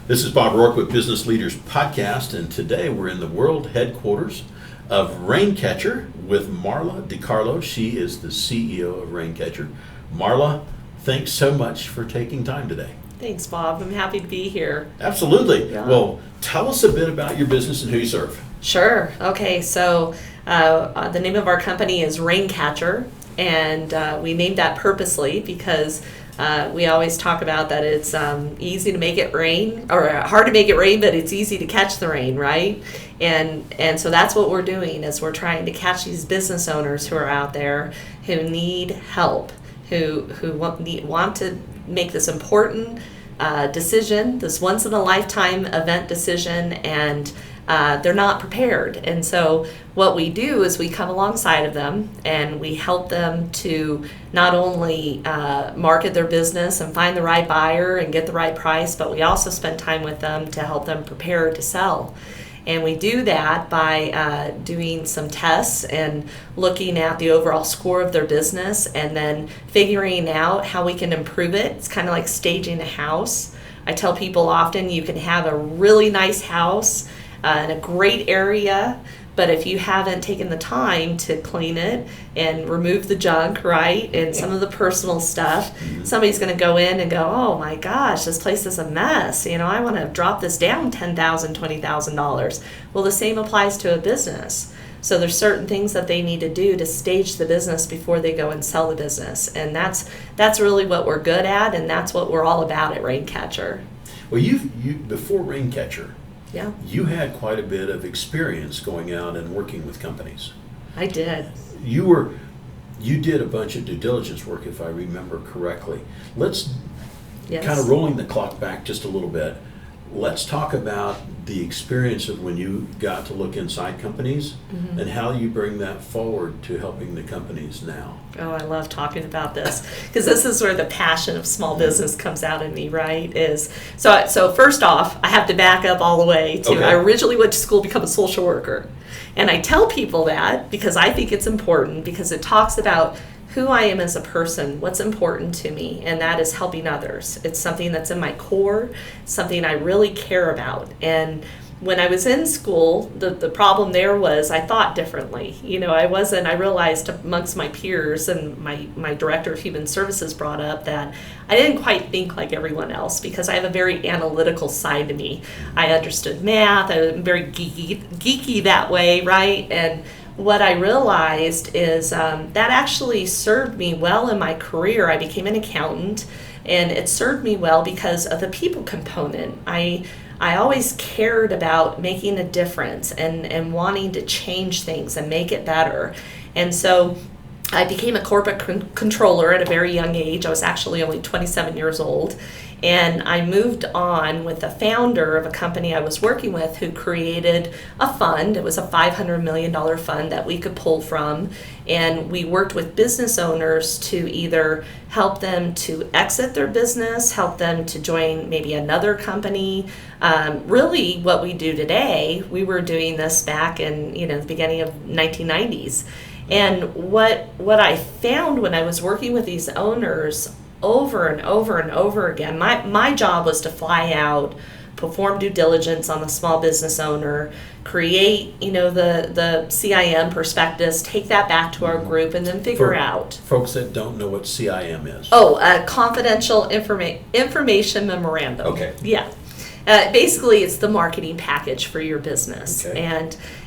This is Bob Roark with Business Leaders Podcast, and today we're in the world headquarters of Raincatcher with Marla DiCarlo. She is the CEO of Raincatcher. Marla, thanks so much for taking time today. Thanks, Bob. I'm happy to be here. Absolutely. Yeah. Well, tell us a bit about your business and who you serve. Sure. Okay, so the name of our company is Raincatcher, and we named that purposely because we always talk about that it's easy to make it rain, or hard to make it rain, but it's easy to catch the rain, right? And so that's what we're doing, is we're trying to catch these business owners who are out there who need help, who want to make this important decision, this once-in-a-lifetime event decision, and they're not prepared. And so what we do is we come alongside of them and we help them to not only market their business and find the right buyer and get the right price, but we also spend time with them to help them prepare to sell. And we do that by doing some tests and looking at the overall score of their business and then figuring out how we can improve it. It's kind of like staging a house. I tell people often you can have a really nice house in a great area, but if you haven't taken the time to clean it and remove the junk, right, and some of the personal stuff, somebody's going to go in and go, oh my gosh, this place is a mess. I want to drop this down $10,000, $20,000. Well, the same applies to a business. So there's certain things that they need to do to stage the business before they go and sell the business. And that's really what we're good at, and that's what we're all about at Raincatcher. Well, you before Raincatcher, Yeah, you had quite a bit of experience going out and working with companies. I did. You did a bunch of due diligence work, if I remember correctly. Let's Yes. kind of rolling the clock back just a little bit. Let's talk about the experience of when you got to look inside companies and how you bring that forward to helping the companies now. Oh, I love talking about this because this is where the passion of small business comes out in me, right? So first off, I have to back up all the way to, Okay. I originally went to school to become a social worker. And I tell people that because I think it's important, because it talks about who I am as a person, what's important to me, and that is helping others. It's something that's in my core, something I really care about. And when I was in school, the problem there was I thought differently. I realized amongst my peers, and my director of human services brought up that I didn't quite think like everyone else because I have a very analytical side to me. I understood math, I'm very geeky that way, right? And what I realized is that actually served me well in my career. I became an accountant, and it served me well because of the people component. I always cared about making a difference and wanting to change things and make it better. And so I became a corporate controller at a very young age. I was actually only 27 years old. And I moved on with the founder of a company I was working with who created a fund. It was a $500 million fund that we could pull from. And we worked with business owners to either help them to exit their business, help them to join maybe another company. Really what we do today, we were doing this back in the beginning of 1990s. And what I found when I was working with these owners over and over and over again, my job was to fly out, perform due diligence on the small business owner, create the CIM prospectus, take that back to our group, and then figure out. Folks that don't know what CIM is. Oh, confidential information memorandum. Okay. Yeah. Basically, it's the marketing package for your business. Okay.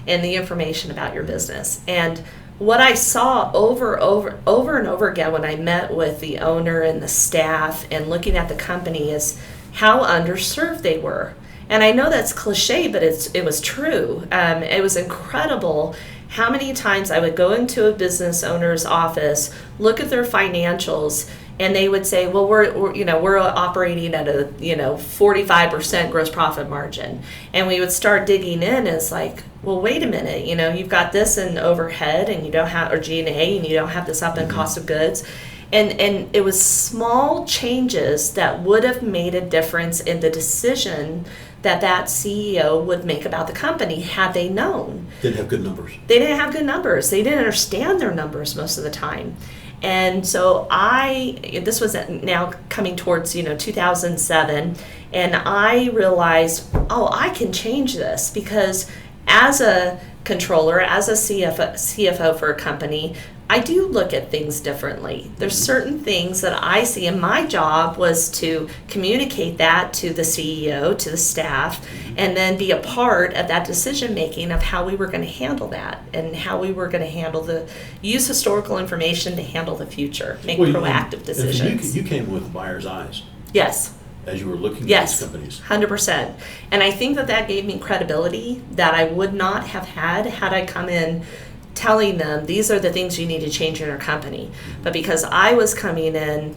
and the information about your business. And what I saw over and over again when I met with the owner and the staff and looking at the company is how underserved they were. And I know that's cliche, but it was true. It was incredible how many times I would go into a business owner's office, look at their financials, and they would say, well, we're operating at a 45% gross profit margin. And we would start digging in. It's like, well, wait a minute, you've got this in overhead and you don't have, or G&A, and you don't have this up in cost of goods. And it was small changes that would have made a difference in the decision that CEO would make about the company had they known. Didn't have good numbers. They didn't have good numbers. They didn't understand their numbers most of the time. And so this was now coming towards, 2007, and I realized, I can change this, because as a controller, as a CFO for a company, I do look at things differently. There's certain things that I see, and my job was to communicate that to the CEO, to the staff, and then be a part of that decision making of how we were going to handle that, and how we were going to use historical information to handle the future, make proactive decisions. You came with the buyer's eyes. Yes. As you were looking at these companies. 100%. And I think that gave me credibility that I would not have had I come in telling them these are the things you need to change in your company. But because I was coming in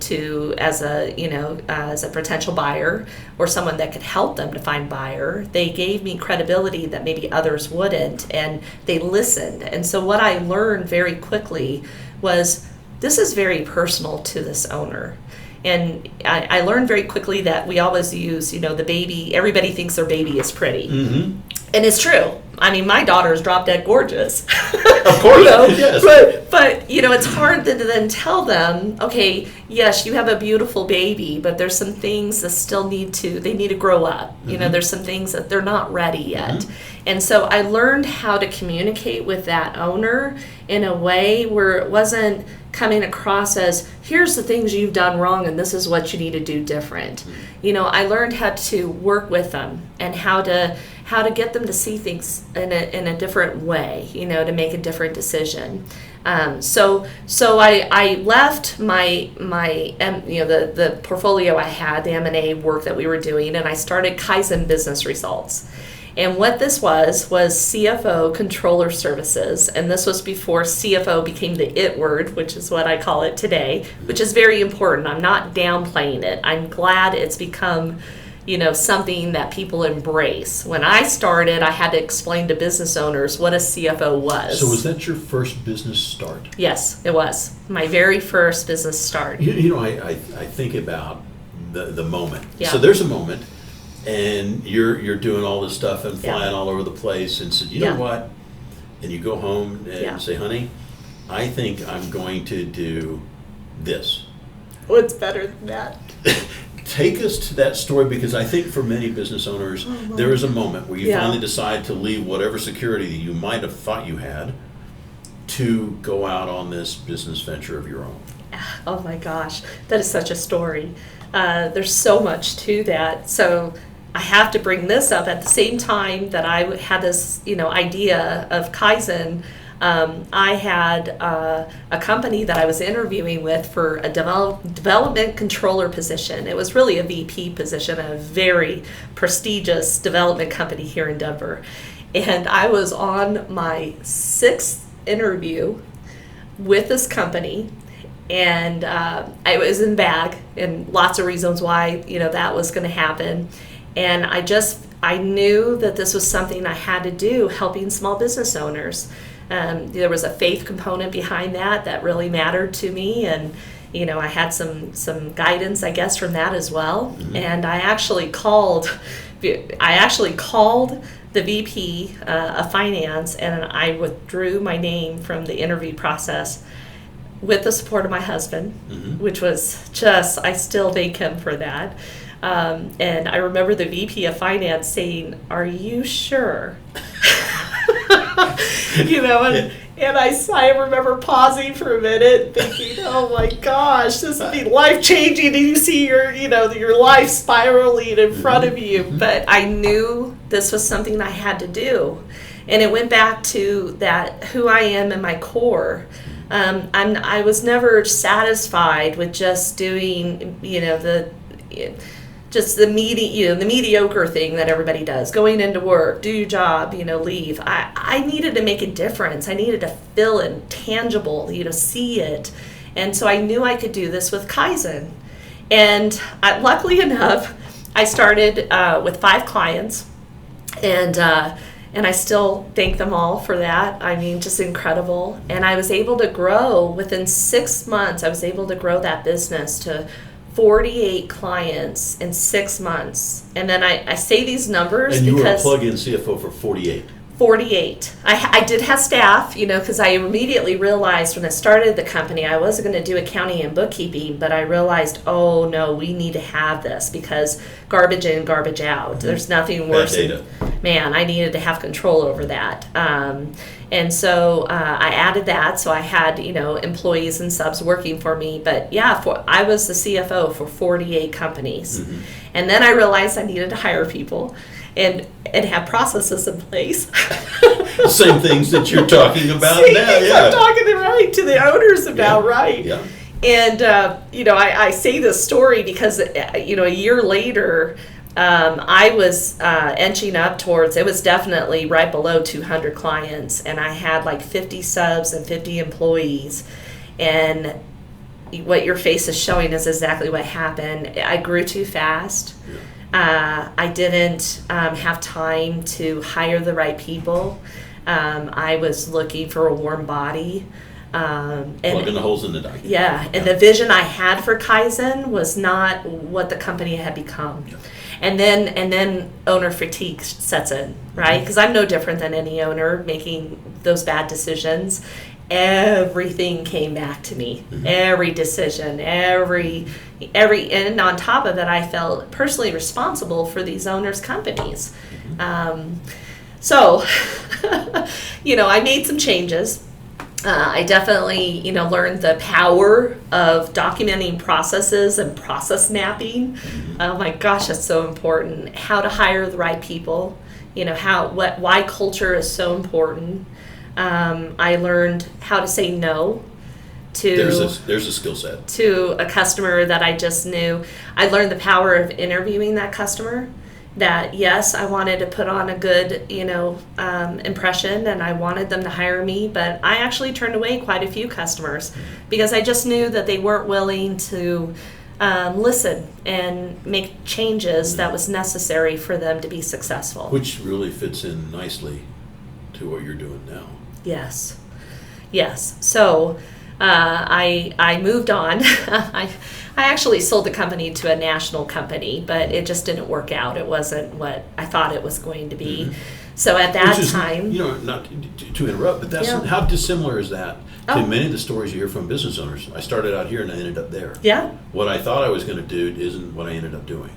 as a potential buyer, or someone that could help them to find buyer, they gave me credibility that maybe others wouldn't, and they listened. And so what I learned very quickly was, this is very personal to this owner. And I learned very quickly that we always use, the baby, everybody thinks their baby is pretty. Mm-hmm. And it's true. I mean, my daughter is drop dead gorgeous. Of course, yes. But it's hard to then tell them, okay, yes, you have a beautiful baby, but there's some things that still need to grow up. Mm-hmm. There's some things that they're not ready yet. Mm-hmm. And so I learned how to communicate with that owner in a way where it wasn't coming across as, here's the things you've done wrong and this is what you need to do different. Mm-hmm. I learned how to work with them, and how to get them to see things in a different way, to make a different decision. So I left my the portfolio I had, the M&A work that we were doing, and I started Kaizen Business Results. And what this was CFO Controller Services, and this was before CFO became the it word, which is what I call it today, which is very important. I'm not downplaying it. I'm glad it's become something that people embrace. When I started, I had to explain to business owners what a CFO was. So was that your first business start? Yes, it was. My very first business start. I think about the moment. Yeah. So there's a moment, and you're doing all this stuff and flying all over the place, and said, you know what? And you go home and say, honey, I think I'm going to do this. What's better than that? Take us to that story, because I think for many business owners, there is a moment where you finally decide to leave whatever security that you might have thought you had to go out on this business venture of your own. Oh my gosh, that is such a story. There's so much to that. So I have to bring this up at the same time that I had this, idea of Kaizen. I had a company that I was interviewing with for a development controller position. It was really a VP position, a very prestigious development company here in Denver. And I was on my 6th interview with this company, and I was in bag, and lots of reasons why that was going to happen. And I knew that this was something I had to do, helping small business owners. There was a faith component behind that really mattered to me, and I had some guidance, I guess, from that as well. Mm-hmm. And I actually called the VP of finance, and I withdrew my name from the interview process with the support of my husband, mm-hmm. which was I still thank him for that. And I remember the VP of finance saying, "Are you sure?" And I remember pausing for a minute, thinking, "Oh my gosh, this would be life-changing," and you see your life spiraling in front of you. But I knew this was something I had to do, and it went back to that who I am in my core. I was never satisfied with just doing the mediocre thing that everybody does, going into work, do your job, leave. I needed to make a difference. I needed to feel it tangible, see it. And so I knew I could do this with Kaizen. And luckily enough, I started with 5 clients, and I still thank them all for that. I mean, just incredible. And I was able to grow within 6 months. I was able to grow that business to 48 clients in 6 months. And then I say these numbers And you were a because plug-in CFO for 48. 48. I did have staff, because I immediately realized when I started the company, I wasn't going to do accounting and bookkeeping, but I realized, oh no, we need to have this because garbage in, garbage out. There's nothing worse. Bad data. Man, I needed to have control over that. And so I added that. So I had, employees and subs working for me. But yeah, I was the CFO for 48 companies. Mm-hmm. And then I realized I needed to hire people and have processes in place. Same things that you're talking about Same now. things I'm talking to the owners about, right? Yeah. And, I say this story because, a year later, I was inching up towards, it was definitely right below 200 clients, and I had like 50 subs and 50 employees. And what your face is showing is exactly what happened. I grew too fast. Yeah. I didn't have time to hire the right people. I was looking for a warm body. Plugging the holes in the document. Yeah, and the vision I had for Kaizen was not what the company had become. Yeah. And then owner fatigue sets in, right? Because I'm no different than any owner making those bad decisions. Everything came back to me. Mm-hmm. Every decision, every, and on top of it, I felt personally responsible for these owners' companies. Mm-hmm. So, I made some changes. I definitely, learned the power of documenting processes and process mapping. Mm-hmm. Oh my gosh, that's so important. How to hire the right people. Why culture is so important. I learned how to say no to there's a skill set to a customer that I just knew. I learned the power of interviewing that customer. That yes, I wanted to put on a good, impression, and I wanted them to hire me, but I actually turned away quite a few customers because I just knew that they weren't willing to listen and make changes that was necessary for them to be successful. which really fits in nicely to what you're doing now. Yes. So I moved on. I actually sold the company to a national company, but it just didn't work out. It wasn't what I thought it was going to be. Mm-hmm. So at that Which is, time, not to interrupt, but that's how dissimilar is that to many of the stories you hear from business owners. I started out here and I ended up there. Yeah. What I thought I was going to do isn't what I ended up doing.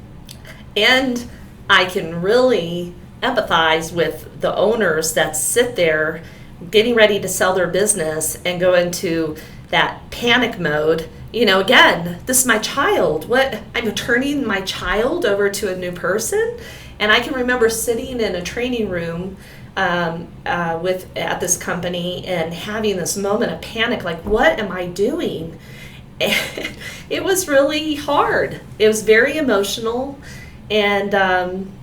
And I can really empathize with the owners that sit there getting ready to sell their business and go into that panic mode. Again, this is my child. What? I'm turning my child over to a new person? And I can remember sitting in a training room at this company and having this moment of panic, like, what am I doing? And it was really hard. It was very emotional, and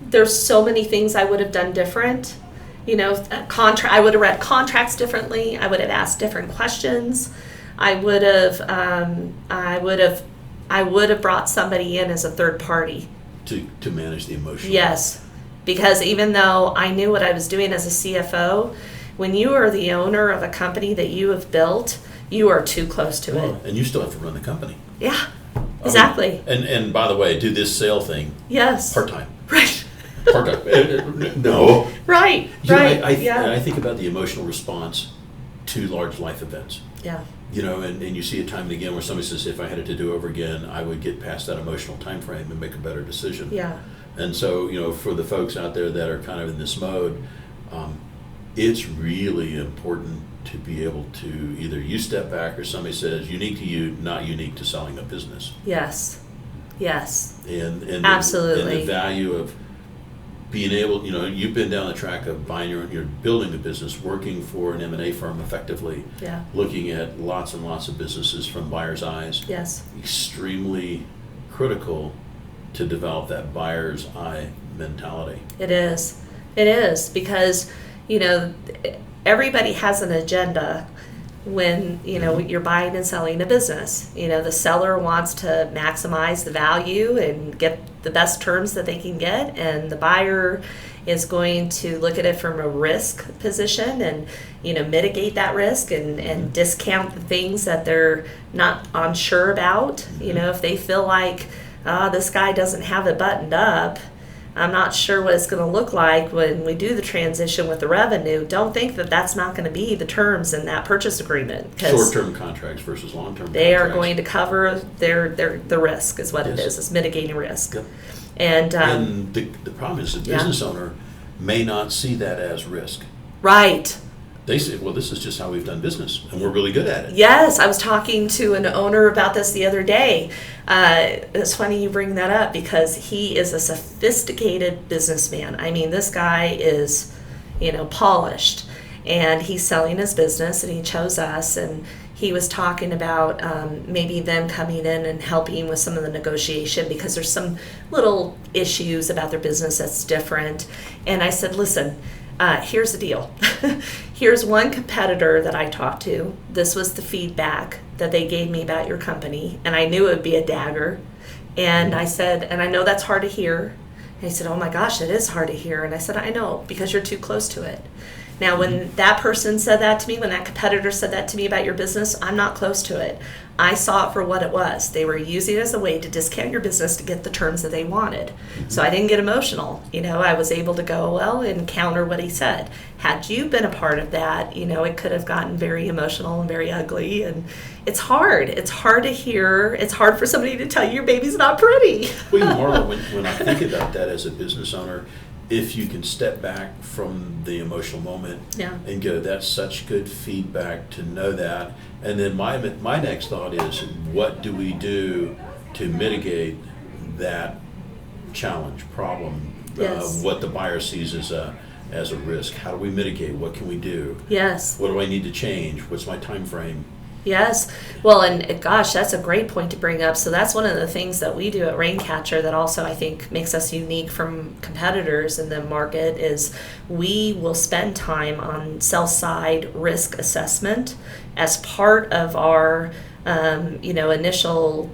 there's so many things I would have done different. I would have read contracts differently. I would have asked different questions. I would have brought somebody in as a third party To manage the emotion. Yes, because even though I knew what I was doing as a CFO, when you are the owner of a company that you have built, you are too close to it. And you still have to run the company. Yeah, exactly. And by the way, do this sale thing Yes. part-time. Right. Part-time. No. Right. I think about the emotional response to large life events. Yeah. And you see it time and again where somebody says, if I had it to do over again, I would get past that emotional time frame and make a better decision. Yeah. And so, for the folks out there that are kind of in this mode, it's really important to be able to either you step back or somebody says, unique to you, not unique to selling a business. Yes. And Absolutely. And the value of being able, you've been down the track of buying you're building a business, working for an M&A firm effectively, Yeah. looking at lots and lots of businesses from buyer's eyes. Yes. Extremely critical to develop that buyer's eye mentality. It is because, everybody has an agenda when, you're buying and selling a business. The seller wants to maximize the value and get the best terms that they can get, and the buyer is going to look at it from a risk position and, mitigate that risk and discount the things that they're not unsure about. If they feel like, this guy doesn't have it buttoned up, I'm not sure what it's going to look like when we do the transition with the revenue. Don't think that that's not going to be the terms in that purchase agreement. Short-term contracts versus long-term they contracts. are going to cover the risk is what it is. It's mitigating risk. Yep. And the problem is the business owner may not see that as risk. Right. They say, well, this is just how we've done business, and we're really good at it. Yes, I was talking to an owner about this the other day. It's funny you bring that up because he is a sophisticated businessman. I mean, this guy is, polished, and he's selling his business, and he chose us, and he was talking about maybe them coming in and helping with some of the negotiation because there's some little issues about their business that's different. And I said, listen, here's the deal. Here's one competitor that I talked to. This was the feedback that they gave me about your company, and I knew it would be a dagger. And I said, and I know that's hard to hear. And he said, oh my gosh, it is hard to hear. And I said, I know, because you're too close to it. Now, when that person said that to me, when that competitor said that to me about your business, I'm not close to it. I saw it for what it was. They were using it as a way to discount your business to get the terms that they wanted. So I didn't get emotional. I was able to go, and counter what he said. Had you been a part of that, it could have gotten very emotional and very ugly. And it's hard. It's hard to hear. It's hard for somebody to tell you your baby's not pretty. Well, Marla, when I think about that as a business owner, if you can step back from the emotional moment and go, that's such good feedback to know that. And then my next thought is, what do we do to mitigate that challenge, problem, what the buyer sees as a risk? How do we mitigate? What can we do? Yes. What do I need to change? What's my time frame? Yes. Well, and gosh, that's a great point to bring up. So that's one of the things that we do at Raincatcher that also I think makes us unique from competitors in the market is we will spend time on sell-side risk assessment as part of our initial,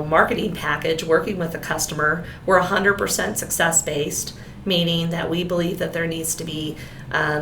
marketing package, working with the customer. We're 100% success-based, meaning that we believe that there needs to be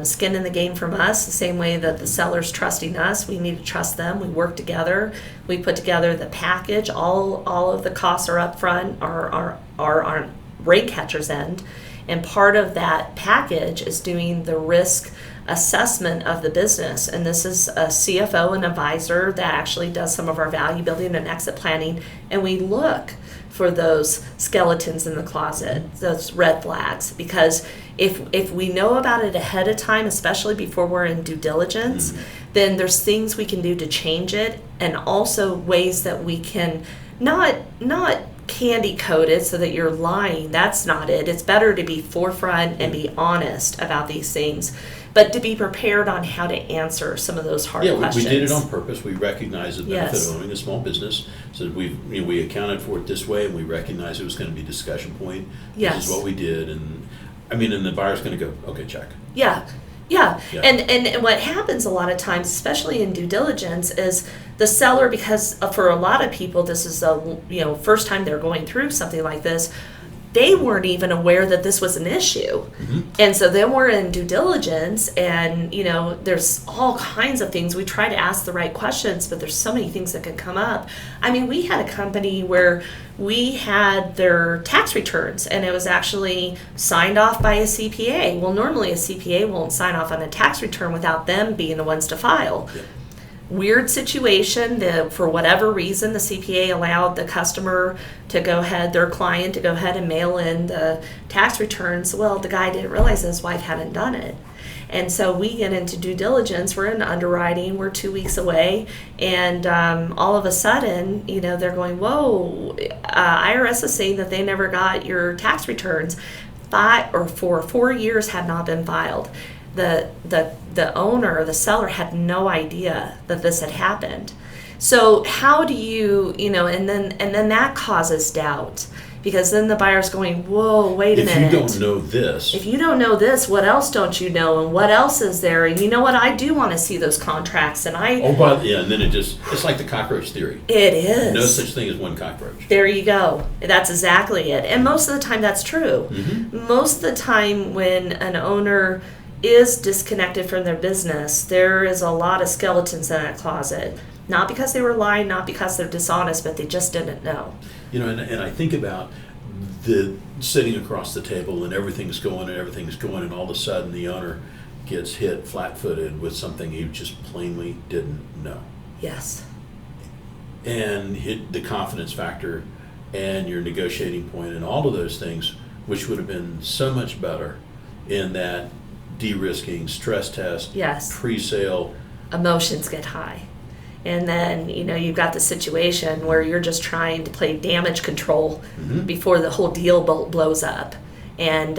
skin in the game from us, the same way that the seller's trusting us. We need to trust them. We work together. We put together the package. All of the costs are up front, are on Raincatcher's end. And part of that package is doing the risk assessment of the business. And this is a CFO and advisor that actually does some of our value building and exit planning. And we look for those skeletons in the closet, those red flags, because if we know about it ahead of time, especially before we're in due diligence, then there's things we can do to change it, and also ways that we can not candy coat it so that you're lying. That's not it. It's better to be forefront and be honest about these things, but to be prepared on how to answer some of those hard questions. We did it on purpose. We recognize the benefit of owning a small business. So we accounted for it this way, and we recognized it was going to be a discussion point. This is what we did, and the buyer's going to go, okay, check. Yeah. And what happens a lot of times, especially in due diligence, is the seller, because for a lot of people, this is the first time they're going through something like this. They weren't even aware that this was an issue. And so then we're in due diligence, and there's all kinds of things. We try to ask the right questions, but there's so many things that can come up. We had a company where we had their tax returns, and it was actually signed off by a CPA. Well, normally a CPA won't sign off on a tax return without them being the ones to file. Weird situation that for whatever reason the CPA allowed the customer to go ahead, their client to go ahead and mail in the tax returns. Well, the guy didn't realize his wife hadn't done it. And so we get into due diligence, we're in underwriting, we're 2 weeks away, and all of a sudden, they're going, whoa, IRS is saying that they never got your tax returns. 4 years had not been filed. The owner, the seller, had no idea that this had happened. So how do you, and then that causes doubt. Because then the buyer's going, whoa, wait a minute. If you don't know this. If you don't know this, what else don't you know? And what else is there? And you know what? I do want to see those contracts. And And then it's like the cockroach theory. It is. No such thing as one cockroach. There you go. That's exactly it. And most of the time that's true. Mm-hmm. Most of the time when an owner is disconnected from their business, there is a lot of skeletons in that closet. Not because they were lying, not because they're dishonest, but they just didn't know. And I think about the sitting across the table and everything's going, and all of a sudden the owner gets hit flat-footed with something he just plainly didn't know. Yes. And hit the confidence factor and your negotiating point and all of those things, which would have been so much better in that de-risking, stress test, Yes. pre-sale. Emotions get high. And then, you've got the situation where you're just trying to play damage control before the whole deal blows up. And,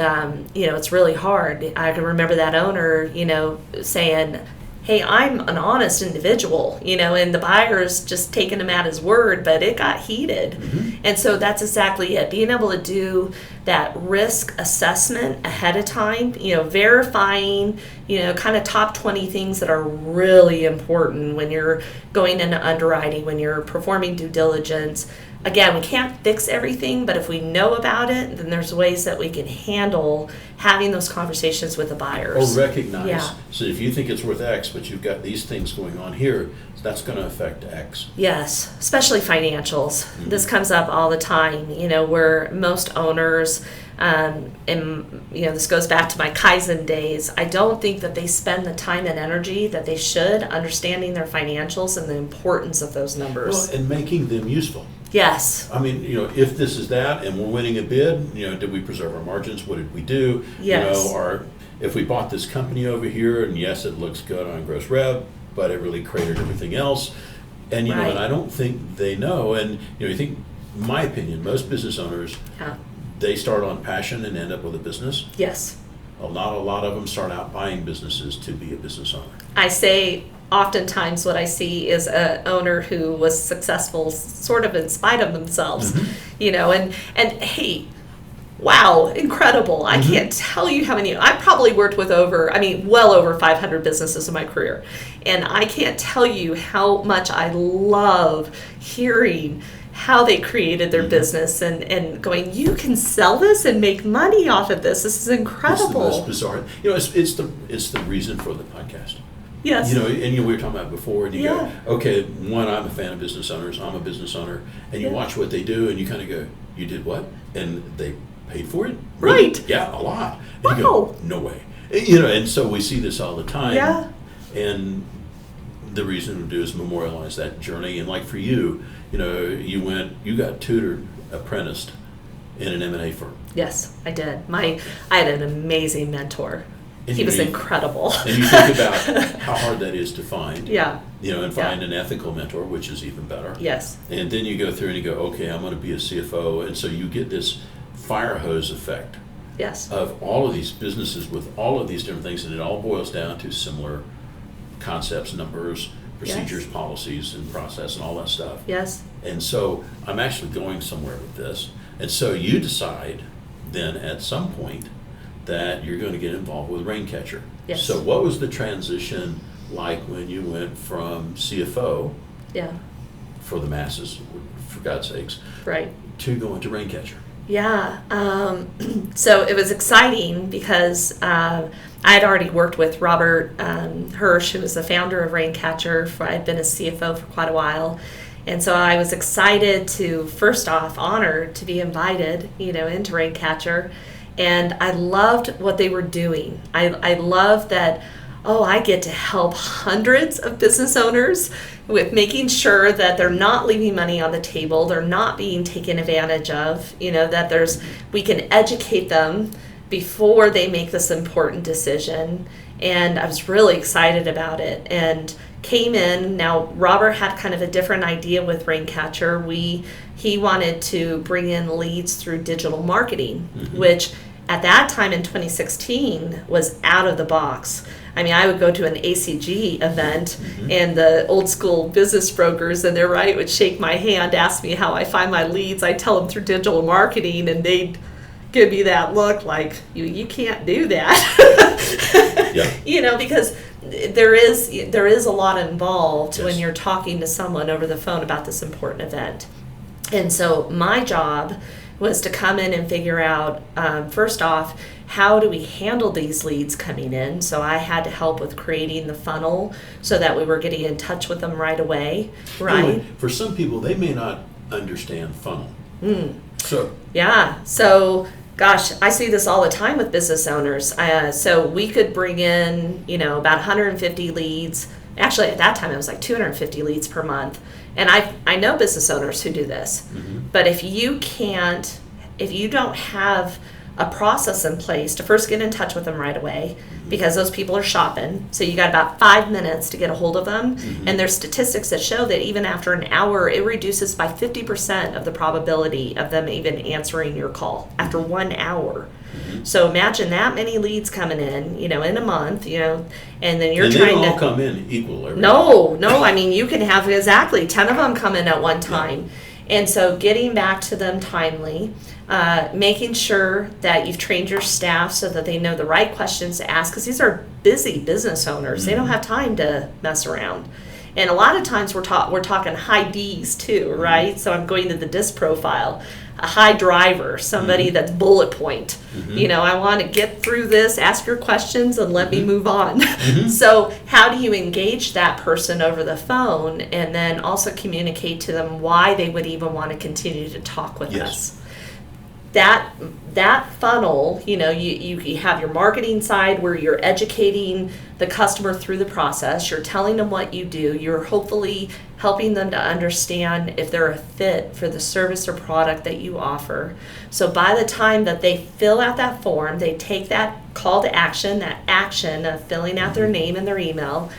it's really hard. I can remember that owner, saying, hey, I'm an honest individual, and the buyer's just taking him at his word, but it got heated. Mm-hmm. And so that's exactly it. Being able to do that risk assessment ahead of time, verifying, kind of top 20 things that are really important when you're going into underwriting, when you're performing due diligence. Again, we can't fix everything, but if we know about it, then there's ways that we can handle having those conversations with the buyers. Or recognize. Yeah. So if you think it's worth X, but you've got these things going on here, that's going to affect X. Yes, especially financials. This comes up all the time, where most owners, and this goes back to my Kaizen days, I don't think that they spend the time and energy that they should understanding their financials and the importance of those numbers. Well, and making them useful. Yes. I mean, if this is that and we're winning a bid, did we preserve our margins? What did we do? Yes. If we bought this company over here, and yes, it looks good on gross rev, but it really cratered everything else. And, Right. and I don't think they know. And, you think, in my opinion, most business owners, they start on passion and end up with a business. Yes. Not a lot of them start out buying businesses to be a business owner. I say oftentimes what I see is an owner who was successful sort of in spite of themselves, and hey, wow, incredible. I can't tell you how many, I probably worked with well over 500 businesses in my career. And I can't tell you how much I love hearing how they created their business and going, you can sell this and make money off of this. This is incredible. It's the most bizarre. It's the reason for the podcast. Yes. And we were talking about before, and you go, okay, one, I'm a fan of business owners. I'm a business owner, and you watch what they do, and you kind of go, you did what? And they paid for it? Really? Right. Yeah, a lot. And Wow. you go, no way. And so we see this all the time. Yeah. And the reason to do is memorialize that journey. And like for you, you got tutored, apprenticed in an M&A firm. Yes, I did. I had an amazing mentor. And he was incredible. And you think about how hard that is to find. Yeah. And find an ethical mentor, which is even better. Yes. And then you go through and you go, okay, I'm going to be a CFO. And so you get this fire hose effect. Yes. Of all of these businesses with all of these different things. And it all boils down to similar concepts, numbers, procedures, policies, and process, and all that stuff. Yes. And so I'm actually going somewhere with this. And so you decide then at some point that you're going to get involved with Raincatcher. Yes. So what was the transition like when you went from CFO for the masses, for God's sakes, right, to going to Raincatcher? Yeah. So it was exciting because I had already worked with Robert Hirsch, who was the founder of Raincatcher. I'd been a CFO for quite a while. And so I was excited to, first off, honored to be invited, into Raincatcher. And I loved what they were doing. I loved that, I get to help hundreds of business owners with making sure that they're not leaving money on the table, they're not being taken advantage of, that we can educate them before they make this important decision. And I was really excited about it and came in. Now, Robert had kind of a different idea with Raincatcher. He wanted to bring in leads through digital marketing, which at that time in 2016 was out of the box. I mean, I would go to an ACG event and the old school business brokers and would shake my hand, ask me how I find my leads. I tell them through digital marketing, and they'd give me that look like, you can't do that. Yeah. Because there is a lot involved Yes. when you're talking to someone over the phone about this important event. And so my job was to come in and figure out, first off, how do we handle these leads coming in? So I had to help with creating the funnel so that we were getting in touch with them right away, right? Anyway, for some people, they may not understand funnel. So Yeah. So, gosh, I see this all the time with business owners. So we could bring in, about 150 leads. Actually, at that time, it was like 250 leads per month. And I know business owners who do this. But if you don't have a process in place to first get in touch with them right away, because those people are shopping, so you got about 5 minutes to get a hold of them, and there's statistics that show that even after an hour, it reduces by 50% of the probability of them even answering your call after 1 hour. So imagine that many leads coming in, in a month, and then you're and trying they to... all come in equal every No, I mean, you can have exactly 10 of them come in at one time. And so getting back to them timely, making sure that you've trained your staff so that they know the right questions to ask, because these are busy business owners. They don't have time to mess around. And a lot of times we're talking high Ds too, right? So I'm going to the DISC profile. A high driver, somebody that's bullet point. I want to get through this, ask your questions, and let me move on. So how do you engage that person over the phone and then also communicate to them why they would even want to continue to talk with us? That funnel, you have your marketing side where you're educating the customer through the process. You're telling them what you do. You're hopefully helping them to understand if they're a fit for the service or product that you offer. So by the time that they fill out that form, they take that call to action, that action of filling out their name and their email,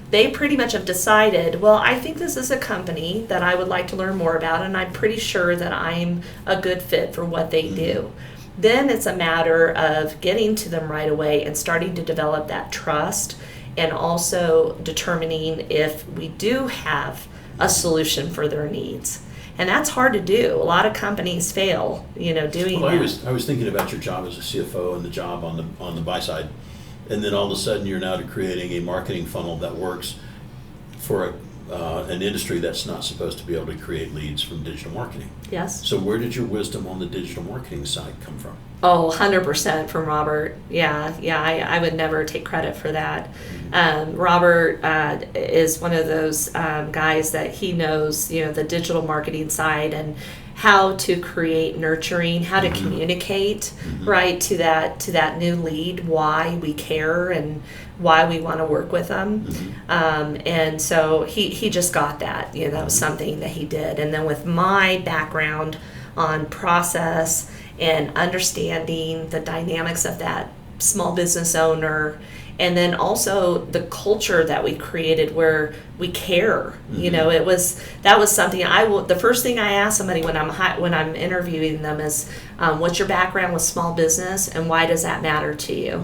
they pretty much have decided, well, I think this is a company that I would like to learn more about, and I'm pretty sure that I'm a good fit for what they do. Then it's a matter of getting to them right away and starting to develop that trust, and also determining if we do have a solution for their needs. And that's hard to do. A lot of companies fail, doing that. I was thinking about your job as a CFO and the job on the buy side. And then all of a sudden you're now creating a marketing funnel that works for an industry that's not supposed to be able to create leads from digital marketing. Yes. So where did your wisdom on the digital marketing side come from? Oh, 100% from Robert. Yeah, I would never take credit for that. Robert is one of those guys that he knows, the digital marketing side and how to create nurturing, how to communicate, right, to that new lead, why we care and why we want to work with them. And so he just got that. That was something that he did. And then with my background on process and understanding the dynamics of that small business owner, and then also the culture that we created where we care. That was something the first thing I ask somebody when I'm interviewing them is, what's your background with small business and why does that matter to you?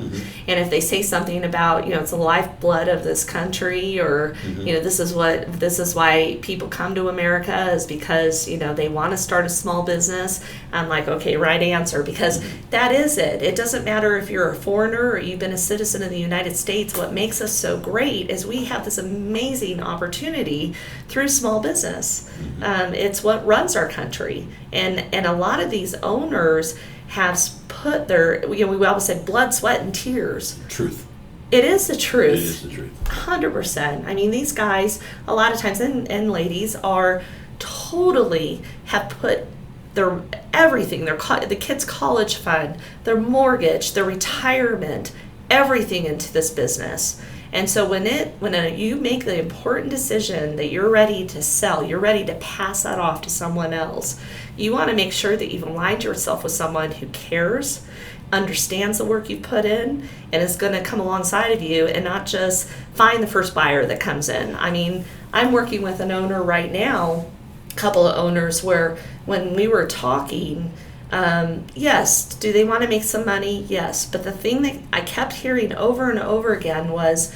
And if they say something about, it's the lifeblood of this country, or this is why people come to America is because they want to start a small business, I'm like, okay, right answer, because that is it. It doesn't matter if you're a foreigner or you've been a citizen of the United States. What makes us so great is we have this amazing opportunity through small business. It's what runs our country, and a lot of these owners have put their, we always said blood, sweat, and tears. Truth. It is the truth. It is the truth. 100%. I mean, these guys, a lot of times, and ladies, are totally have put their everything, the kids' college fund, their mortgage, their retirement, everything into this business. And so when you make the important decision that you're ready to sell, you're ready to pass that off to someone else, you want to make sure that you've aligned yourself with someone who cares, understands the work you put in, and is going to come alongside of you and not just find the first buyer that comes in. I mean, I'm working with an owner right now, a couple of owners, where when we were talking, Yes. Do they want to make some money? Yes. But the thing that I kept hearing over and over again was,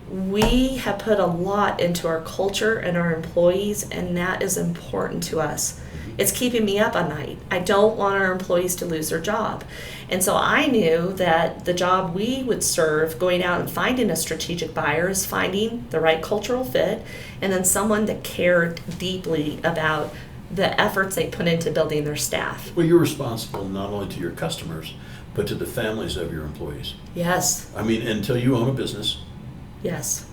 we have put a lot into our culture and our employees, and that is important to us. It's keeping me up at night. I don't want our employees to lose their job. And so I knew that the job we would serve, going out and finding a strategic buyer, is finding the right cultural fit, and then someone that cared deeply about the efforts they put into building their staff. Well, you're responsible not only to your customers, but to the families of your employees. Yes. I mean, until you own a business, Yes.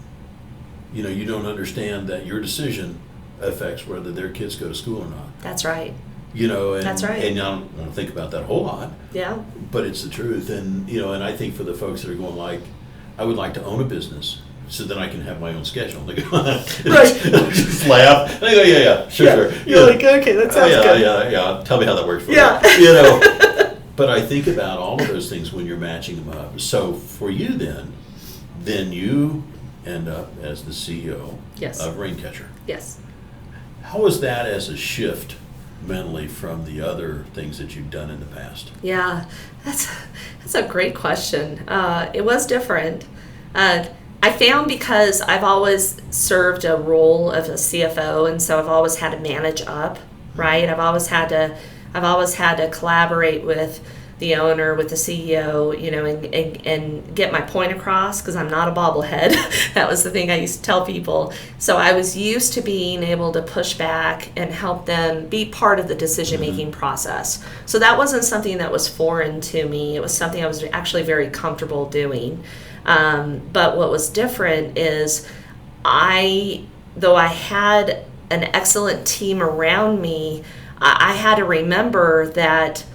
you don't understand that your decision affects whether their kids go to school or not. That's right. And, That's right. And I don't want to think about that a whole lot, Yeah. but it's the truth. And, and I think for the folks that are going like, I would like to own a business so then I can have my own schedule. They go, Right. just laugh. And I go, yeah, sure. You're like, okay, that sounds good. Yeah. Tell me how that works for Yeah. you. But I think about all of those things when you're matching them up. So for you then you end up as the CEO Yes. of Raincatcher. Yes. How was that as a shift mentally from the other things that you've done in the past? Yeah, that's a great question. It was different. I found, because I've always served a role of a CFO, and so I've always had to manage up, right? I've always had to collaborate with the owner, with the CEO, and get my point across, because I'm not a bobblehead. That was the thing I used to tell people. So I was used to being able to push back and help them be part of the decision-making process. So that wasn't something that was foreign to me. It was something I was actually very comfortable doing. But what was different is though I had an excellent team around me, I had to remember that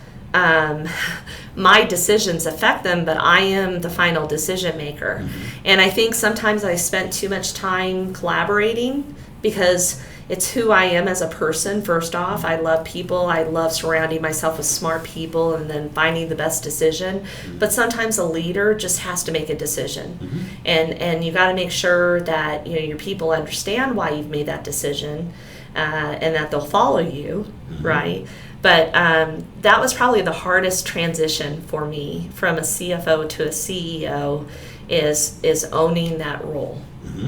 my decisions affect them, but I am the final decision maker. And I think sometimes I spent too much time collaborating, because it's who I am as a person. First off, I love people. I love surrounding myself with smart people and then finding the best decision. But sometimes a leader just has to make a decision. And you got to make sure that your people understand why you've made that decision, and that they'll follow you, right? But that was probably the hardest transition for me from a CFO to a CEO, is owning that role,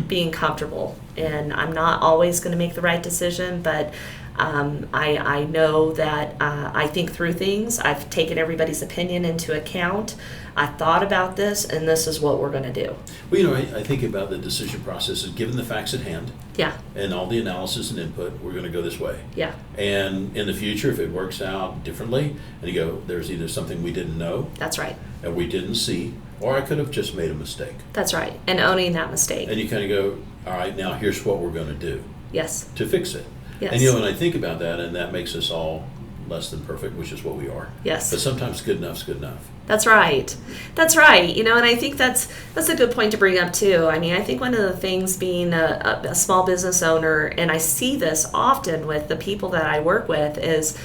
being comfortable. And I'm not always going to make the right decision, but I know that I think through things. I've taken everybody's opinion into account. I thought about this, and this is what we're going to do. Well, I think about the decision process as given the facts at hand. Yeah. And all the analysis and input, we're going to go this way. Yeah. And in the future, if it works out differently, and you go, there's either something we didn't know. That's right. And we didn't see, or I could have just made a mistake. That's right. And owning that mistake. And you kind of go, all right, now here's what we're going to do. Yes. To fix it. Yes. And when I think about that, and that makes us all less than perfect, which is what we are. Yes. But sometimes good enough's good enough. That's right. That's right. And I think that's a good point to bring up too. I mean, I think one of the things being a small business owner, and I see this often with the people that I work with, is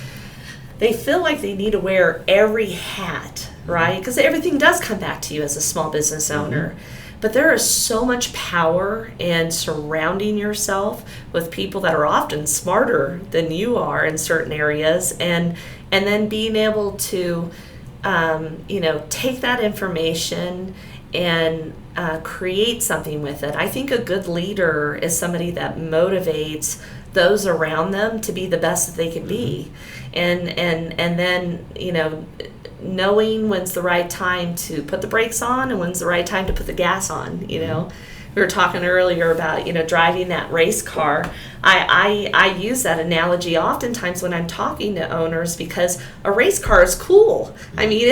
they feel like they need to wear every hat, right? Because everything does come back to you as a small business owner. But there is so much power in surrounding yourself with people that are often smarter than you are in certain areas, and then being able to take that information and create something with it. I think a good leader is somebody that motivates those around them to be the best that they can be, and then knowing when's the right time to put the brakes on and when's the right time to put the gas on. We were talking earlier about driving that race car. I use that analogy oftentimes when I'm talking to owners, because a race car is cool. I mean,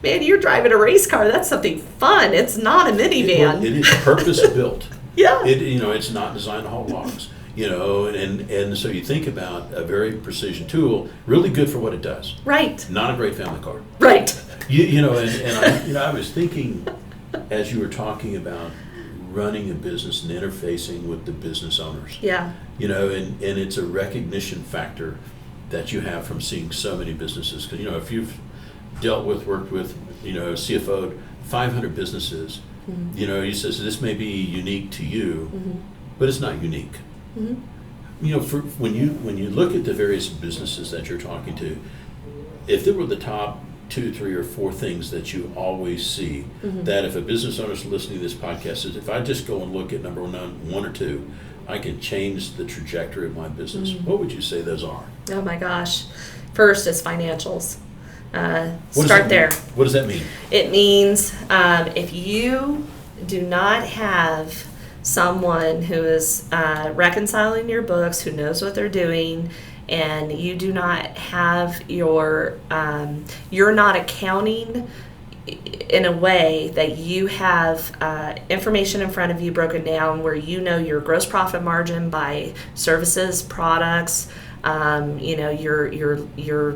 man, you're driving a race car. That's something fun. It's not a minivan. It is purpose built. Yeah. It's not designed to haul logs. And so you think about a very precision tool, really good for what it does. Right. Not a great family car. Right. I was thinking, as you were talking about running a business and interfacing with the business owners. Yeah. And it's a recognition factor that you have from seeing so many businesses. Because, if you've worked with, CFO'd 500 businesses, he says this may be unique to you, but it's not unique. For when you look at the various businesses that you're talking to, if there were the top 2, 3, or 4 things that you always see, that if a business owner is listening to this podcast, says, if I just go and look at number 1 or 2, I can change the trajectory of my business, what would you say those are? Oh my gosh. First is financials. What Start there. What does that mean? It means if you do not have someone who is reconciling your books, who knows what they're doing, and you do not have you're not accounting in a way that you have information in front of you broken down where you know your gross profit margin by services, products, your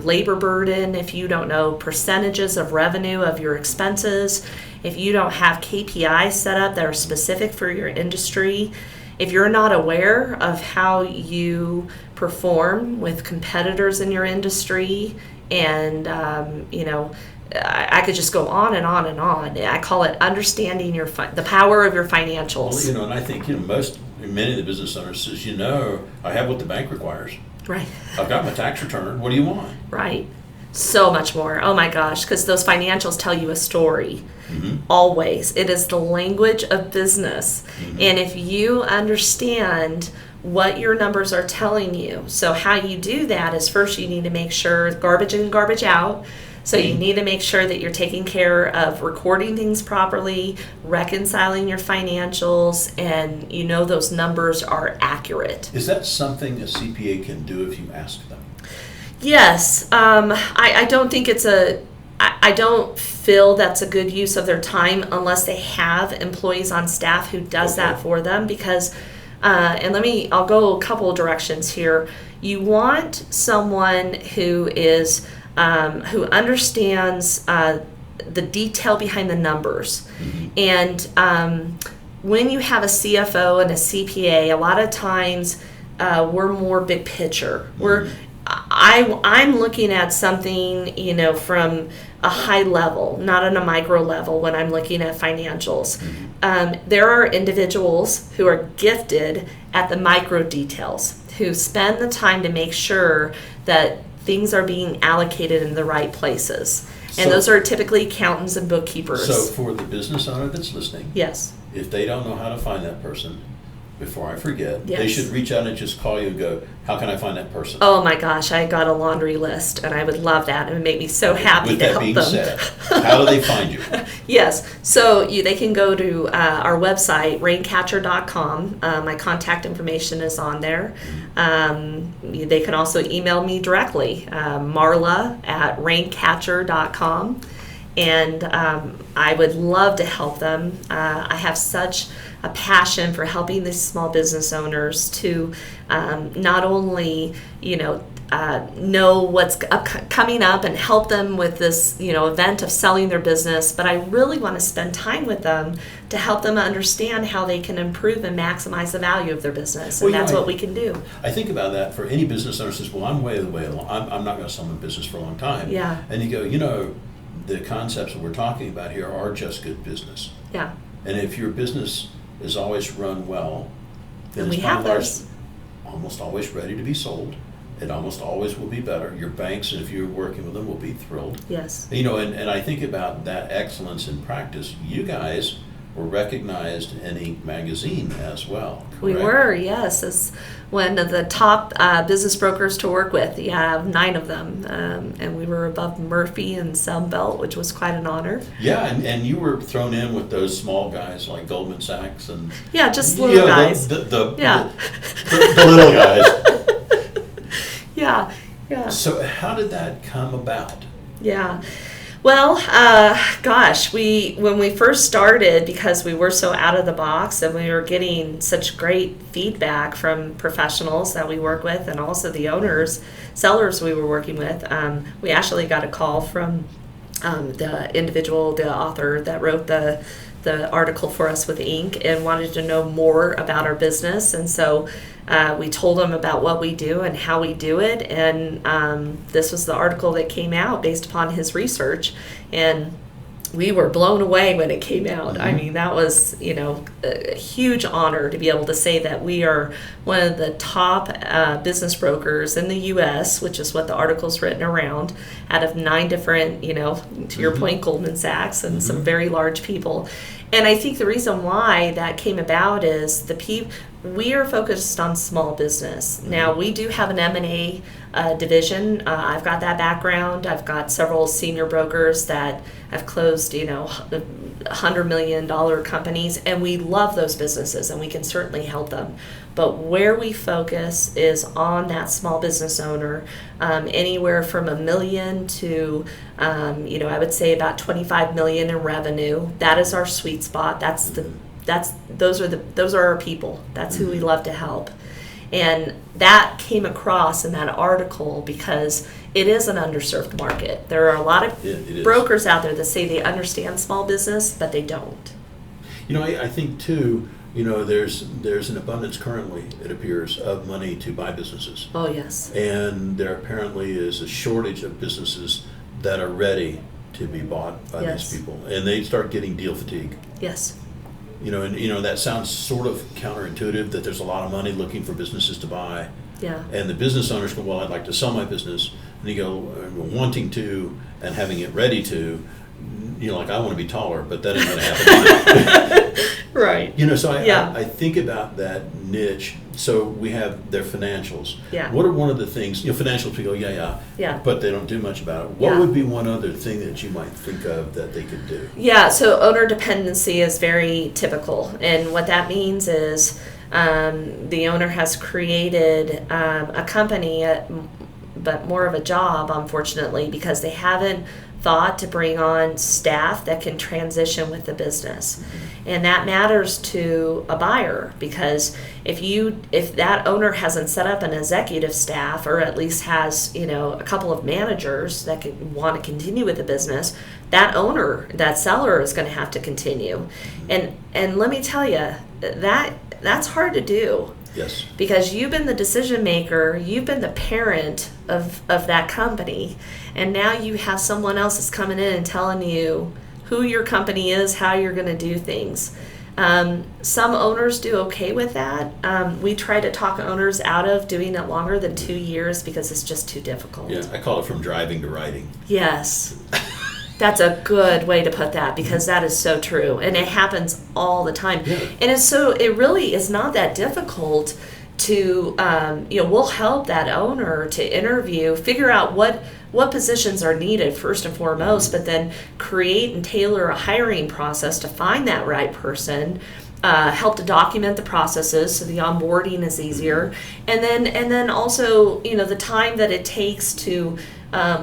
labor burden, if you don't know percentages of revenue of your expenses, if you don't have KPIs set up that are specific for your industry, if you're not aware of how you perform with competitors in your industry, and I could just go on and on and on. I call it understanding the power of your financials. Well, and I think many of the business owners says, I have what the bank requires. Right. I've got my tax return. What do you want? Right. So much more. Oh my gosh, because those financials tell you a story. Always. It is the language of business. And if you understand what your numbers are telling you, so how you do that is first you need to make sure garbage in, garbage out. So you need to make sure that you're taking care of recording things properly, reconciling your financials, and those numbers are accurate. Is that something a CPA can do if you ask them? Yes. I don't think I don't feel that's a good use of their time unless they have employees on staff who does that for them, because I'll go a couple of directions here. You want someone who is who understands the detail behind the numbers. And when you have a CFO and a CPA, a lot of times we're more big picture. I'm looking at something, from a high level, not on a micro level when I'm looking at financials. There are individuals who are gifted at the micro details, who spend the time to make sure that things are being allocated in the right places. And those are typically accountants and bookkeepers. So for the business owner that's listening, yes, if they don't know how to find that person, before I forget, yes, they should reach out and just call you and go, how can I find that person? Oh my gosh, I got a laundry list, and I would love that. It would make me so happy to help them. With that being said, how do they find you? Yes, so they can go to our website, Raincatcher.com. My contact information is on there. They can also email me directly, Marla at Raincatcher.com. And I would love to help them. I have such a passion for helping these small business owners to not only, know what's coming up and help them with this, event of selling their business, but I really want to spend time with them to help them understand how they can improve and maximize the value of their business. And that's what we can do. I think about that for any business owner who says, well, I'm way along. I'm not going to sell my business for a long time. Yeah. And you go, the concepts that we're talking about here are just good business. Yeah. And if your business is always run well, then and it's we have those. Almost always ready to be sold. It almost always will be better. Your banks, and if you're working with them, will be thrilled. Yes. And I think about that excellence in practice. You guys were recognized in Inc. magazine as well, correct? We were, yes, as one of the top business brokers to work with. You have 9 of them, and we were above Murphy and Sunbelt, which was quite an honor. Yeah, and you were thrown in with those small guys like Goldman Sachs and just little guys. The little guys. Yeah. So how did that come about? Yeah. Well, when we first started, because we were so out of the box and we were getting such great feedback from professionals that we work with, and also the sellers we were working with, we actually got a call from the author that wrote the article for us with Inc. and wanted to know more about our business. And so we told them about what we do and how we do it, and this was the article that came out based upon his research. And we were blown away when it came out. Mm-hmm. I mean, that was, a huge honor to be able to say that we are one of the top business brokers in the U.S., which is what the article's written around, out of 9 different, to your point, Goldman Sachs and some very large people. And I think the reason why that came about is we are focused on small business. Now, we do have an M&A division. I've got that background. I've got several senior brokers that have closed, $100 million companies, and we love those businesses, and we can certainly help them. But where we focus is on that small business owner, anywhere from $1 million to, I would say about $25 million in revenue. That is our sweet spot. Those are our people. That's who we love to help. And that came across in that article because it is an underserved market. There are a lot of brokers out there that say they understand small business, but they don't. I think too, there's an abundance currently, it appears, of money to buy businesses. Oh, yes. And there apparently is a shortage of businesses that are ready to be bought by these people. And they start getting deal fatigue. Yes. That sounds sort of counterintuitive, that there's a lot of money looking for businesses to buy. Yeah. And the business owners go, well, I'd like to sell my business. And you go, wanting to and having it ready to, like, I want to be taller, but that ain't going to happen. Right. So I think about that niche. So we have their financials. Yeah. What are one of the things, financials, we go, yeah, but they don't do much about it. What would be one other thing that you might think of that they could do? Yeah, so owner dependency is very typical. And what that means is the owner has created a company, but more of a job, unfortunately, because they haven't thought to bring on staff that can transition with the business. And that matters to a buyer, because if that owner hasn't set up an executive staff, or at least has a couple of managers that want to continue with the business, that seller is going to have to continue. And let me tell you, that's hard to do. Yes. Because you've been the decision maker, you've been the parent of that company, and now you have someone else that's coming in and telling you who your company is, how you're going to do things. Some owners do okay with that. We try to talk owners out of doing it longer than 2 years because it's just too difficult. Yeah, I call it from driving to writing. Yes. That's a good way to put that, because that is so true, and it happens all the time. Yeah. And it really is not that difficult to, we'll help that owner to interview, figure out what positions are needed first and foremost, but then create and tailor a hiring process to find that right person. Help to document the processes so the onboarding is easier, and then also the time that it takes to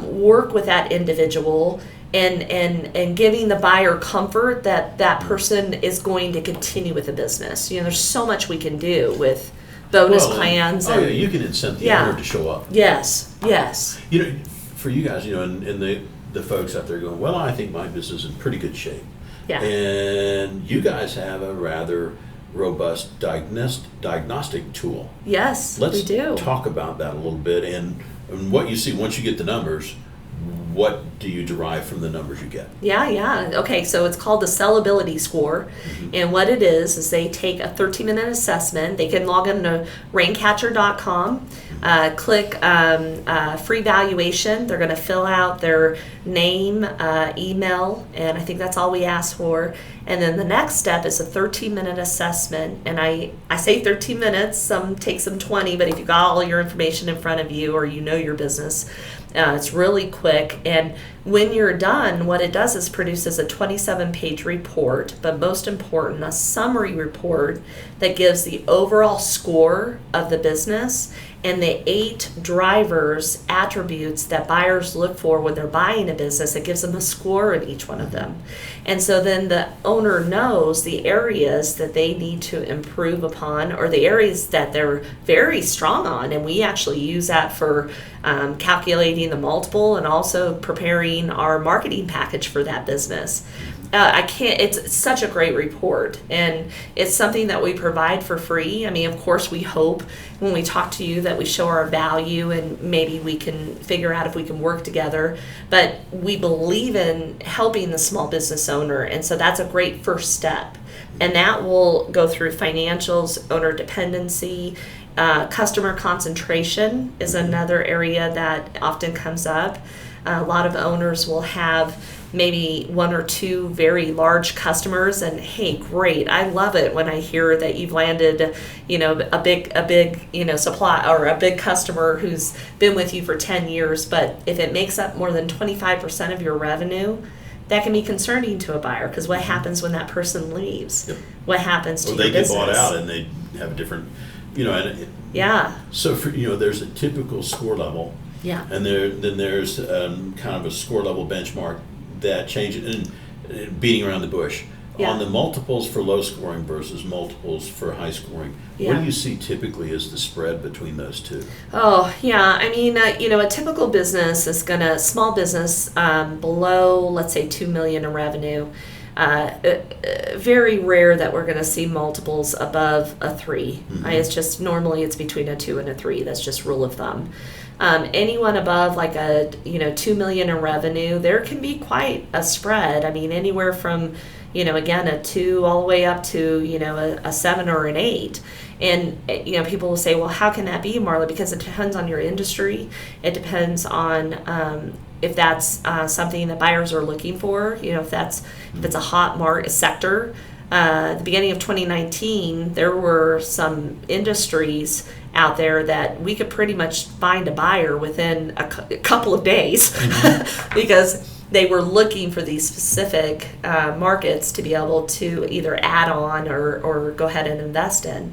work with that individual. And giving the buyer comfort that person is going to continue with the business. There's so much we can do with bonus plans. You can incent the owner to show up. Yes. For you guys, and the folks out there going, well, I think my business is in pretty good shape. Yeah. And you guys have a rather robust diagnostic tool. Yes, we do. Let's talk about that a little bit, and what you see once you get the numbers. What do you derive from the numbers you get? Yeah. Okay, so it's called the sellability score. And what it is they take a 13-minute assessment. They can log in to Raincatcher.com, click free valuation. They're going to fill out their name, email, and I think that's all we ask for. And then the next step is a 13-minute assessment. And I say 13 minutes, some take some 20, but if you got all your information in front of you or your business, it's really quick. And when you're done, what it does is produces a 27-page report, but most important, a summary report that gives the overall score of the business and the 8 drivers, attributes that buyers look for when they're buying a business. It gives them a score in each one of them. And so then the owner knows the areas that they need to improve upon, or the areas that they're very strong on. And we actually use that for calculating the multiple and also preparing our marketing package for that business. I can't, it's such a great report, and it's something that we provide for free. I mean, of course, we hope when we talk to you that we show our value and maybe we can figure out if we can work together, but we believe in helping the small business owner, and so that's a great first step. And that will go through financials, owner dependency, customer concentration is another area that often comes up. A lot of owners will have maybe one or two very large customers, and hey, great, I love it when I hear that you've landed, a big supply or a big customer who's been with you for 10 years. But if it makes up more than 25% of your revenue, that can be concerning to a buyer, because what happens when that person leaves? Yep. What happens to your business? They get bought out and they have a different, yeah. So for there's a typical score level. Yeah. And then there's kind of a score level benchmark that changes and beating around the bush. Yeah. On the multiples for low scoring versus multiples for high scoring, what do you see typically as the spread between those two? Oh, yeah. I mean, a typical business is small business below, let's say, 2 million in revenue. Very rare that we're going to see multiples above a 3. Mm-hmm. It's normally between a 2 and a 3. That's just rule of thumb. Anyone above like a 2 million in revenue, there can be quite a spread. I mean, anywhere from again a 2 all the way up to a 7 or an 8. And people will say, well, how can that be, Marla? Because it depends on your industry. It depends on if that's something that buyers are looking for. If it's a hot sector. At the beginning of 2019, there were some industries out there that we could pretty much find a buyer within a couple of days because they were looking for these specific markets to be able to either add on or go ahead and invest in.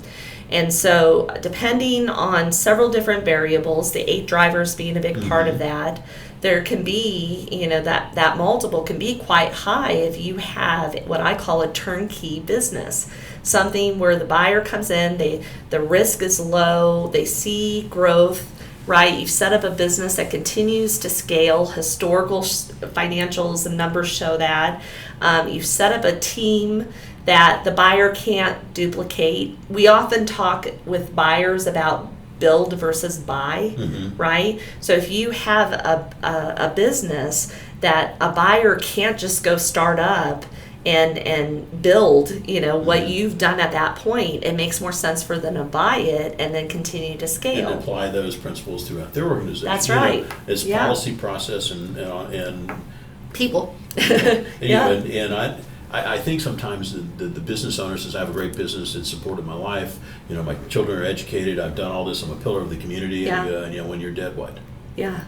And so depending on several different variables, the 8 drivers being a big part of that, there can be, that multiple can be quite high if you have what I call a turnkey business. Something where the buyer comes in, the risk is low, they see growth, right? You've set up a business that continues to scale. Historical financials and numbers show that. You've set up a team that the buyer can't duplicate. We often talk with buyers about build versus buy, right? So if you have a business that a buyer can't just go start up and build, what you've done at that point, it makes more sense for them to buy it and then continue to scale. And apply those principles throughout their organization. That's right. As policy process and people. And I think sometimes the business owner says, I have a great business, it's supported my life, my children are educated, I've done all this, I'm a pillar of the community, and when you're dead, what? Yeah.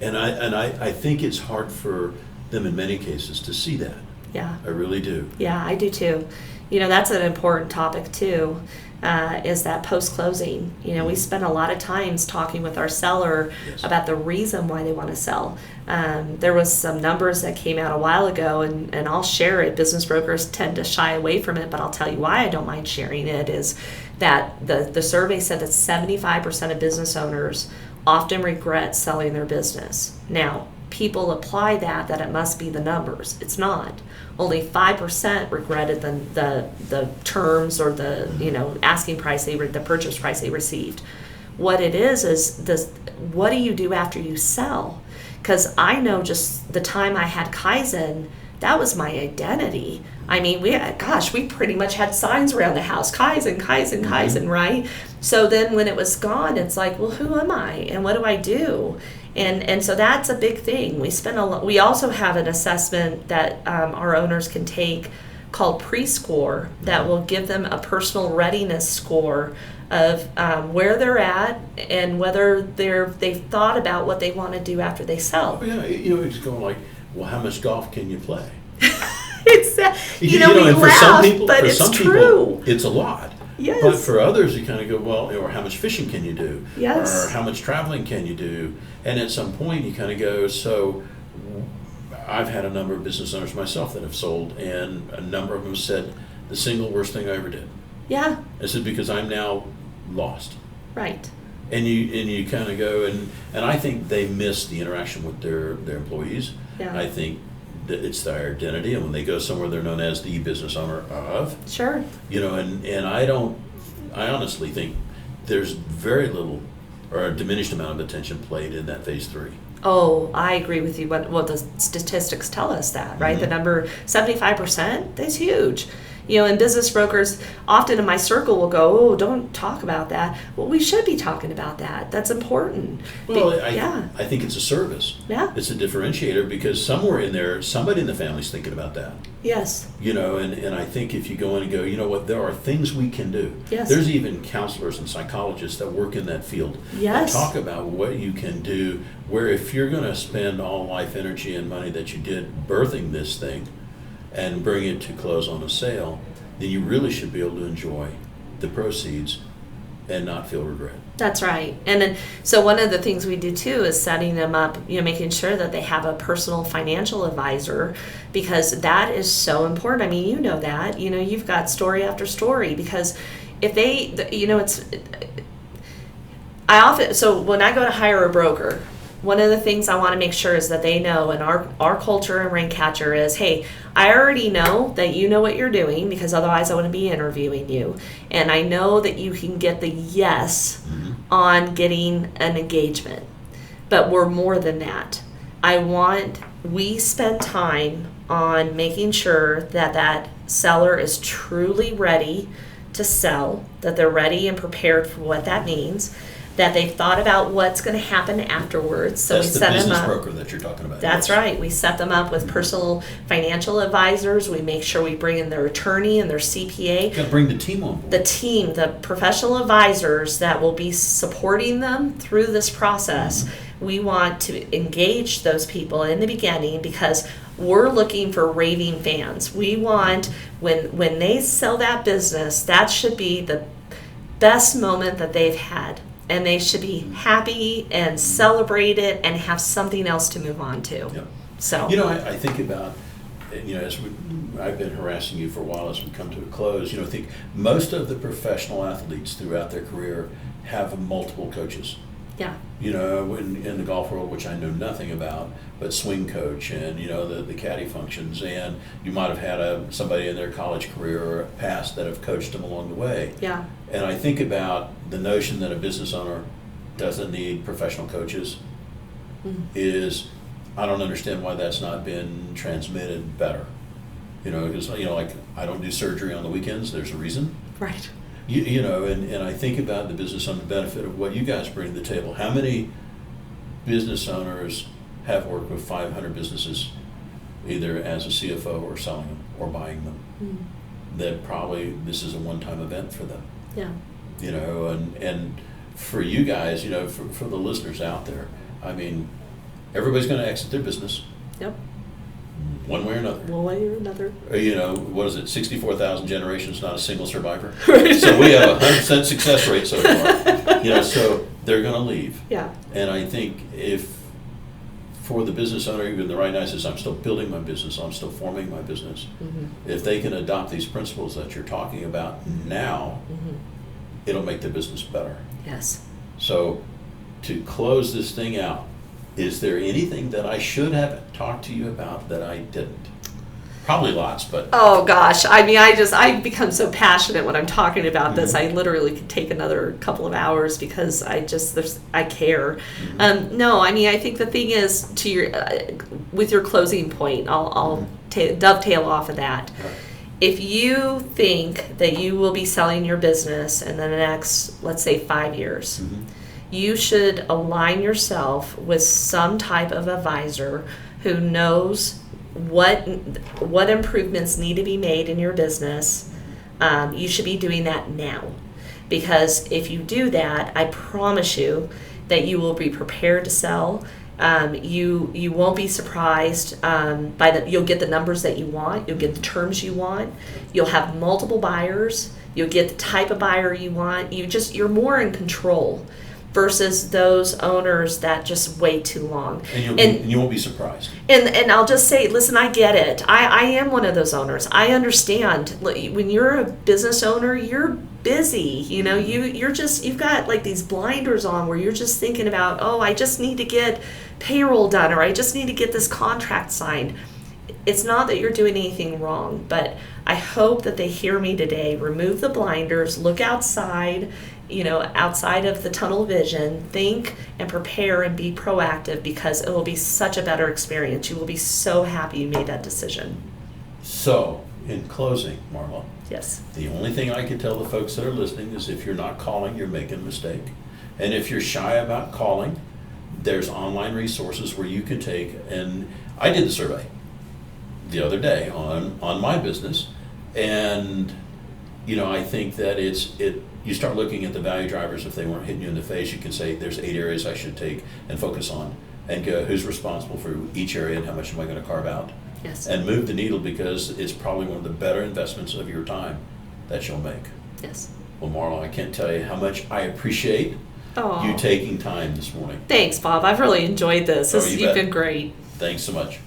And I think it's hard for them in many cases to see that. Yeah. I really do. Yeah, I do too. That's an important topic too, is that post-closing. We spend a lot of times talking with our seller about the reason why they want to sell. There was some numbers that came out a while ago, and I'll share it. Business brokers tend to shy away from it, but I'll tell you why I don't mind sharing it, is that the survey said that 75% of business owners often regret selling their business. Now, people apply that it must be the numbers. It's not. Only 5% regretted the terms or the asking price the purchase price they received. What it is what do you do after you sell? Because I know just the time I had Kaizen, that was my identity. I mean, we pretty much had signs around the house, Kaizen, Kaizen, Kaizen, right? So then when it was gone, it's like, well, who am I and what do I do? And so that's a big thing. We also have an assessment that our owners can take called Pre-Score that will give them a personal readiness score of where they're at and whether they've thought about what they want to do after they sell. Oh, yeah, it's going like, well, how much golf can you play? We laugh, but it's true. It's a lot. Yes. But for others, you kind of go, well, or how much fishing can you do? Yes. Or how much traveling can you do? And at some point, you kind of go, so I've had a number of business owners myself that have sold, and a number of them said, the single worst thing I ever did. Yeah. I said, because I'm now lost. Right. And you kind of go, and I think they miss the interaction with their employees. Yeah. I think it's their identity, and when they go somewhere, they're known as the business owner of. Sure. And I honestly think there's very little or a diminished amount of attention played in that phase 3. Oh, I agree with you. Well, the statistics tell us that, right? The number 75%, that's huge. And business brokers often in my circle will go, oh, don't talk about that. Well, we should be talking about that. That's important. Well, I think it's a service. Yeah. It's a differentiator because somewhere in there, somebody in the family's thinking about that. Yes. And I think if you go in and go, you know what, there are things we can do. Yes. There's even counselors and psychologists that work in that field. Yes. That talk about what you can do, where if you're going to spend all life energy and money that you did birthing this thing and bring it to close on a sale, then you really should be able to enjoy the proceeds and not feel regret. That's right. And then, so one of the things we do too is setting them up, making sure that they have a personal financial advisor, because that is so important. I mean, that, you've got story after story, because if they, so when I go to hire a broker, one of the things I want to make sure is that they know, and our culture in Raincatcher is, hey, I already know that you know what you're doing, because otherwise I wouldn't be interviewing you. And I know that you can get the yes on getting an engagement. But we're more than that. We spend time on making sure that seller is truly ready to sell, that they're ready and prepared for what that means, that they've thought about what's going to happen afterwards. So that's we set them up. That's the business broker that you're talking about. That's right. We set them up with personal financial advisors. We make sure we bring in their attorney and their CPA. You got to bring the team on board. The professional advisors that will be supporting them through this process. We want to engage those people in the beginning, because we're looking for raving fans. We want, when they sell that business, that should be the best moment that they've had. And they should be happy and celebrate it and have something else to move on to. Yep. So I think about, as I've been harassing you for a while as we come to a close. I think most of the professional athletes throughout their career have multiple coaches. Yeah. In the golf world, which I know nothing about, but swing coach and the caddy functions, and you might have had somebody in their college career or past that have coached them along the way. Yeah. And I think about the notion that a business owner doesn't need professional coaches is, I don't understand why that's not been transmitted better. Because like I don't do surgery on the weekends. There's a reason. Right. And I think about the business on the benefit of what you guys bring to the table. How many business owners have worked with 500 businesses, either as a CFO or selling them or buying them? That probably this is a one-time event for them. Yeah. And for you guys, for the listeners out there, I mean, everybody's going to exit their business. Yep. One way or another. One way or another. What is it? 64,000 generations, not a single survivor. Right. So we have a 100% success rate so far. So they're going to leave. Yeah. And I think if for the business owner, even the right now says, I'm still building my business, I'm still forming my business. If they can adopt these principles that you're talking about now, it'll make the business better. Yes. So to close this thing out, is there anything that I should have talked to you about that I didn't? Probably lots, but... Oh gosh, I mean, I become so passionate when I'm talking about this. I literally could take another couple of hours because I care. No, I mean, I think the thing is, with your closing point, I'll dovetail off of that. Right. If you think that you will be selling your business in the next, let's say, 5 years, you should align yourself with some type of advisor who knows what improvements need to be made in your business. You should be doing that now, because if you do that, I promise you that you will be prepared to sell. You won't be surprised you'll get the numbers that you want, you'll get the terms you want, you'll have multiple buyers, you'll get the type of buyer you want. You're more in control versus those owners that just wait too long. And you won't be surprised. And I'll just say, listen, I get it. I am one of those owners. I understand. When you're a business owner, you're busy. You've got like these blinders on where you're just thinking about, I just need to get payroll done, or I just need to get this contract signed. it's not that you're doing anything wrong, but I hope that they hear me today. Remove the blinders, look outside, outside of the tunnel vision, think and prepare and be proactive, because it will be such a better experience. You will be so happy you made that decision. So, in closing, Marla, Yes. the only thing I can tell the folks that are listening is if you're not calling, you're making a mistake. And if you're shy about calling, there's online resources where you can take, and I did the survey the other day on my business, and I think that you start looking at the value drivers. If they weren't hitting you in the face, you can say there's 8 areas I should take and focus on, and go who's responsible for each area and how much am I going to carve out. Yes. And move the needle, because it's probably one of the better investments of your time that you'll make. Yes. Well, Marla, I can't tell you how much I appreciate you taking time this morning. Thanks, Bob. I've really enjoyed this. Oh, you You've bet. been great. Thanks so much.